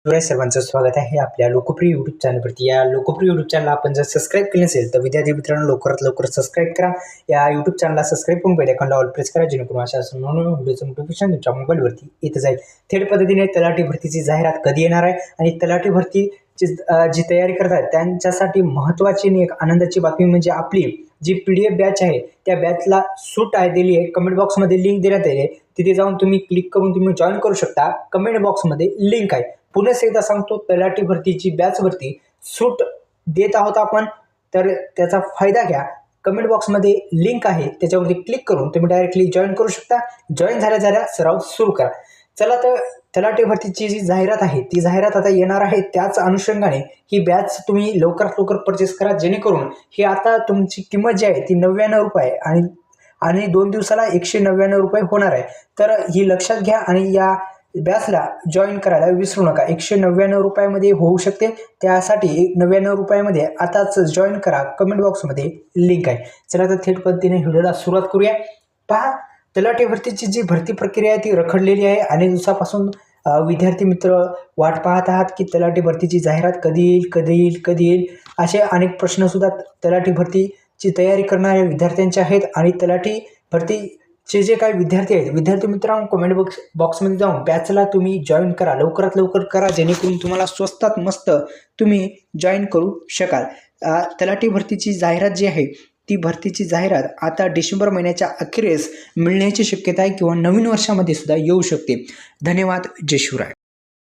सर्वांचं स्वागत आहे आपल्या लोकप्रिय यूट्यूब चॅनलवरती। या लोकप्रिय यूट्यूब चॅनलला आपण जर सबस्क्राईब केले नसेल तर विद्यार्थी मित्रांनो लवकरात लवकर सबस्क्राईब करा। या यूट्यूब चॅनलला सबस्क्राईब करून बेल आयकॉनला ऑल प्रेस करा, जेणेकरून अशा नवनवीन व्हिडिओचं नोटिफिकेशन तुमच्या मोबाईलवरती येत जाईल। थेट पद्धतीने तलाठी भरतीची जाहिरात कधी येणार आहे आणि तलाठी भरतीची जी तयारी करतात त्यांच्यासाठी महत्त्वाची आणि एक आनंदाची बातमी म्हणजे आपली जी PDF बॅच आहे त्या बॅचला सूट आहे दिली आहे। कमेंट बॉक्समध्ये लिंक देण्यात आली आहे, तिथे जाऊन तुम्ही क्लिक करून तुम्ही जॉईन करू शकता। कमेंट बॉक्समध्ये लिंक आहे। पुन्हा एकदा सांगतो, तलाठी भरतीची बॅचवरती सूट देत आहोत आपण, तर त्याचा फायदा घ्या। कमेंट बॉक्समध्ये लिंक आहे, त्याच्यावरती क्लिक करून तुम्ही डायरेक्टली जॉईन करू शकता। जॉईन झाल्या सराव सुरू करा। चला तर तलाठी भरतीची जी जाहिरात आहे ती जाहिरात आता येणार आहे, त्याच अनुषंगाने ही बॅच तुम्ही लवकरात लवकर परचेस करा, जेणेकरून ही आता तुमची किंमत जी आहे ती 99 रुपये आणि 2 दिवसाला 199 रुपये होणार आहे। तर ही लक्षात घ्या आणि या बॅचला जॉईन करायला विसरू नका। 199 रुपयामध्ये होऊ शकते, त्यासाठी 99 रुपयामध्ये आताच जॉईन करा। कमेंट बॉक्समध्ये लिंक आहे। चला तर थेट पद्धतीने व्हिडिओला सुरुवात करूया। पहा, तलाठी भरतीची जी भरती प्रक्रिया आहे ती रखडलेली आहे। अनेक दिवसापासून विद्यार्थी मित्र वाट पाहत आहात की तलाठी भरतीची जाहिरात कधी येईल असे अनेक प्रश्न सुद्धा तलाठी भरतीची तयारी करणाऱ्या विद्यार्थ्यांचे आहेत। आणि तलाठी भरतीचे जे काही विद्यार्थी आहेत, विद्यार्थी मित्रांनो कमेंट बॉक्समध्ये जाऊन बॅचला तुम्ही जॉईन करा, लवकरात लवकर करा, जेणेकरून तुम्हाला स्वस्तात मस्त तुम्ही जॉईन करू शकाल। तलाठी भरतीची जाहिरात जी आहे ती भरतीची जाहिरात आता डिसेंबर महिन्याच्या अखेरीस मिळण्याची शक्यता आहे किंवा नवीन वर्षामध्ये सुद्धा येऊ शकते। धन्यवाद। जय शिवराय।